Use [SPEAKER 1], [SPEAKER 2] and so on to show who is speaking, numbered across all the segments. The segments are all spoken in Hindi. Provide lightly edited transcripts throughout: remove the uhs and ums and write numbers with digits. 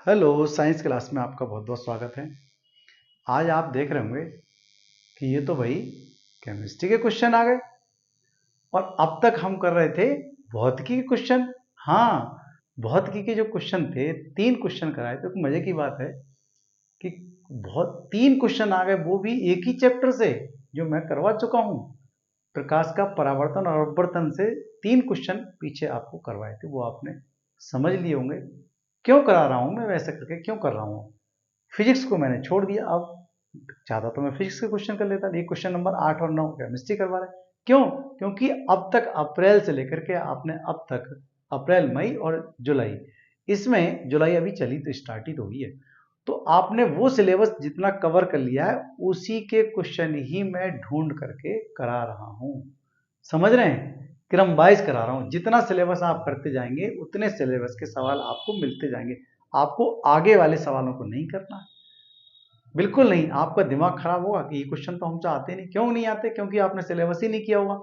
[SPEAKER 1] हेलो, साइंस क्लास में आपका बहुत बहुत स्वागत है। आज आप देख रहे होंगे कि ये तो भाई केमिस्ट्री के क्वेश्चन आ गए और अब तक हम कर रहे थे भौतिकी के क्वेश्चन। हाँ, भौतिकी के जो क्वेश्चन थे 3 क्वेश्चन कराए थे। तो मजे की बात है कि बहुत 3 क्वेश्चन आ गए, वो भी एक ही चैप्टर से जो मैं करवा चुका हूँ। प्रकाश का परावर्तन और अपवर्तन से 3 क्वेश्चन पीछे आपको करवाए थे, वो आपने समझ लिए होंगे। क्यों करा रहा हूँ मैं, वैसे करके क्यों कर रहा हूँ। फिजिक्स को मैंने छोड़ दिया, अब चाहता तो मैं फिजिक्स के क्वेश्चन कर लेता। ये क्वेश्चन नंबर 8 और 9 केमिस्ट्री करवा रहे हैं। क्यों? क्योंकि अब तक अप्रैल से लेकर के आपने अब तक अप्रैल, मई और जुलाई, इसमें जुलाई अभी चली तो स्टार्ट ही तो हुई है, तो आपने वो सिलेबस जितना कवर कर लिया है उसी के क्वेश्चन ही मैं ढूंढ करके करा रहा हूं। समझ रहे हैं? क्रम वाइज करा रहा हूं। जितना सिलेबस आप करते जाएंगे उतने सिलेबस के सवाल आपको मिलते जाएंगे। आपको आगे वाले सवालों को नहीं करना है, बिल्कुल नहीं। आपका दिमाग खराब होगा कि ये क्वेश्चन तो हमसे आते नहीं। क्यों नहीं आते? क्योंकि आपने सिलेबस ही नहीं किया होगा।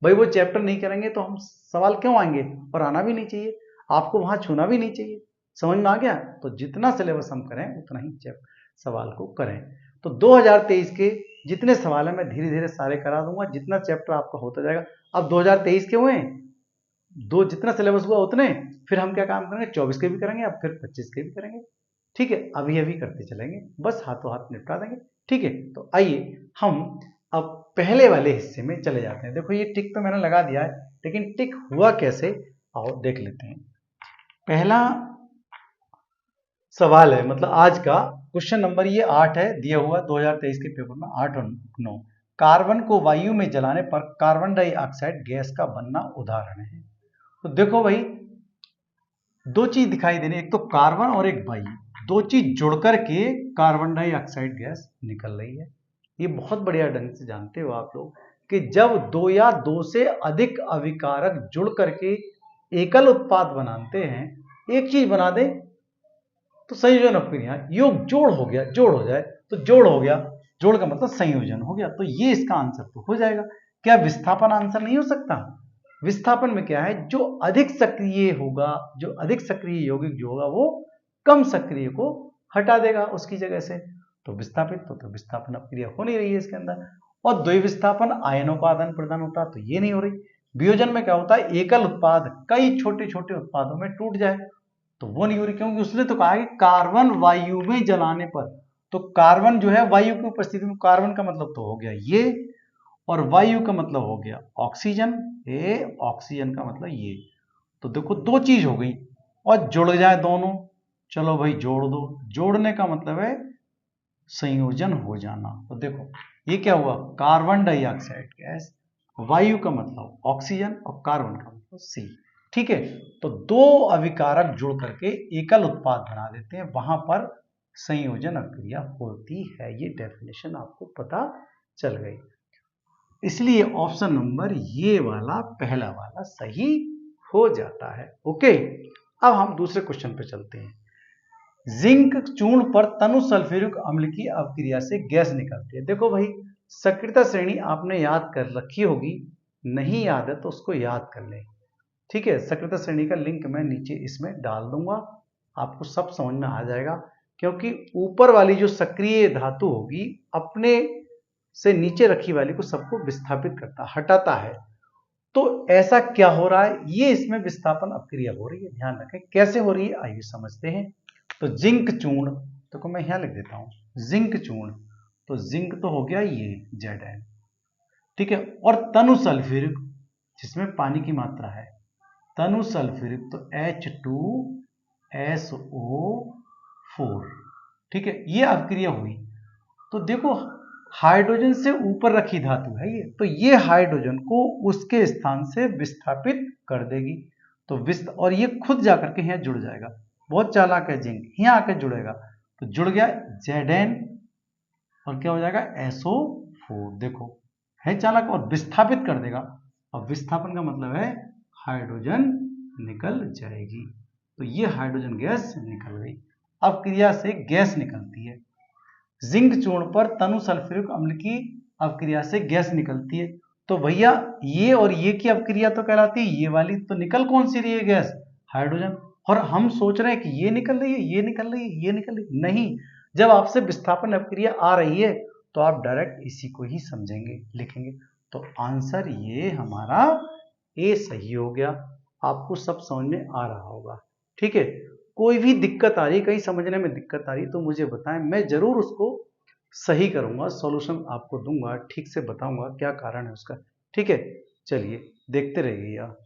[SPEAKER 1] भाई वो चैप्टर नहीं करेंगे तो हम सवाल क्यों आएंगे? और आना भी नहीं चाहिए, आपको वहां छूना भी नहीं चाहिए। समझ में आ गया? तो जितना सिलेबस हम करें उतना ही सवाल को करें। तो 2023 के जितने सवाल है मैं धीरे धीरे सारे करा दूंगा, जितना चैप्टर आपका होता जाएगा। अब 2023 के हुए, दो जितना सिलेबस हुआ उतने, फिर हम क्या काम करेंगे, 24 के भी करेंगे, अब फिर 25 के भी करेंगे। ठीक है, अभी अभी करते चलेंगे, बस हाथों हाथ निपटा देंगे। ठीक है, तो आइए हम अब पहले वाले हिस्से में चले जाते हैं। देखो ये टिक तो मैंने लगा दिया है, लेकिन टिक हुआ कैसे, आओ देख लेते हैं। पहला सवाल है, मतलब आज का क्वेश्चन नंबर ये 8 है, दिया हुआ 2023 के पेपर में 8 और 9। कार्बन को वायु में जलाने पर कार्बन डाइऑक्साइड गैस का बनना उदाहरण है। तो देखो भाई, दो चीज दिखाई दे रही है, एक तो कार्बन और एक वायु, दो चीज जुड़ करके कार्बन डाइऑक्साइड गैस निकल रही है। ये बहुत बढ़िया ढंग से जानते हो आप लोग कि जब दो या दो से अधिक अभिकारक जुड़ करके एकल उत्पाद बनाते हैं, एक चीज बना दे तो संयोजन अपक्रिया, योग जोड़ हो गया, जोड़ हो जाए तो जोड़ हो गया, जोड़ का मतलब संयोजन हो गया। तो ये इसका आंसर तो हो जाएगा। क्या विस्थापन आंसर नहीं हो सकता? विस्थापन में क्या है, जो अधिक सक्रिय होगा, जो अधिक सक्रिय यौगिक जो होगा वो कम सक्रिय को हटा देगा उसकी जगह से। तो विस्थापित तो विस्थापन अपक्रिया हो नहीं रही है इसके अंदर। और द्विविस्थापन आयनों का आदान प्रदान होता है, तो ये नहीं हो रही। वियोजन में क्या होता है, एकल उत्पाद कई छोटे छोटे उत्पादों में टूट जाए, तो वो नहीं हो रही, क्योंकि उसने तो कहा कि कार्बन वायु में जलाने पर। तो कार्बन जो है वायु की उपस्थिति में, कार्बन का मतलब तो हो गया ये, और वायु का मतलब हो गया ऑक्सीजन, ये ऑक्सीजन का मतलब ये। तो देखो दो चीज हो गई और जुड़ जाए दोनों, चलो भाई जोड़ दो। जोड़ने का मतलब है संयोजन हो जाना। तो देखो ये क्या हुआ, कार्बन डाइऑक्साइड गैस, वायु का मतलब ऑक्सीजन और कार्बन का मतलब सी। ठीक है, तो दो अभिकारक जुड़ करके एकल उत्पाद बना देते हैं, वहां पर संयोजन अक्रिया होती है। ये डेफिनेशन आपको पता चल गई, इसलिए ऑप्शन नंबर ये वाला पहला वाला सही हो जाता है। ओके, अब हम दूसरे क्वेश्चन पे चलते हैं। जिंक चूर्ण पर तनु सल्फ्यूरिक अम्ल की अपक्रिया से गैस निकलती है। देखो भाई, सक्रियता श्रेणी आपने याद कर रखी होगी, नहीं याद है तो उसको याद कर लें। ठीक है, सक्रियता श्रेणी का लिंक मैं नीचे इसमें डाल दूंगा, आपको सब समझ में आ जाएगा। क्योंकि ऊपर वाली जो सक्रिय धातु होगी अपने से नीचे रखी वाली को सबको विस्थापित करता, हटाता है। तो ऐसा क्या हो रहा है, ये इसमें विस्थापन अपक्रिया हो रही है। ध्यान रखें कैसे हो रही है, आइए समझते हैं। तो जिंक चूर्ण, तो मैं यहां लिख देता हूं जिंक चूर्ण, तो जिंक तो हो गया ये Zn, ठीक है। और तनु सल्फ्यूरिक, जिसमें पानी की मात्रा है, तनु सल्फ्यूरिक तो H2SO4, ठीक है। ये अपक्रिया हुई, तो देखो हाइड्रोजन से ऊपर रखी धातु है ये, तो ये हाइड्रोजन को उसके स्थान से विस्थापित कर देगी। तो और ये खुद जाकर के यहाँ जुड़ जाएगा। बहुत चालाक है जिंक, यहाँ आकर जुड़ेगा, तो जुड़ गया Zn और क्या हो जाएगा SO4। देखो है चालाक, और विस्थापित कर देगा। और विस्थापन का मतलब है हाइड्रोजन निकल जाएगी। तो ये हाइड्रोजन गैस निकल गई। अब क्रिया से गैस निकलती है, जिंक चूर्ण पर तनु सल्फ्यूरिक अम्ल की अपक्रिया से गैस निकलती है। तो भैया ये और ये की अपक्रिया तो कहलाती है ये वाली, तो निकल कौन सी रही है गैस, हाइड्रोजन। और हम सोच रहे हैं कि ये निकल रही है, ये निकल रही है, ये निकल रही है। नहीं, जब आपसे विस्थापन अभिक्रिया आ रही है तो आप डायरेक्ट इसी को ही समझेंगे, लिखेंगे। तो आंसर ये हमारा ए सही हो गया। आपको सब समझ में आ रहा होगा, ठीक है। कोई भी दिक्कत आ रही है, कहीं समझने में दिक्कत आ रही है तो मुझे बताएं, मैं जरूर उसको सही करूंगा, सॉल्यूशन आपको दूंगा, ठीक से बताऊंगा क्या कारण है उसका, ठीक है। चलिए देखते रहिए यार।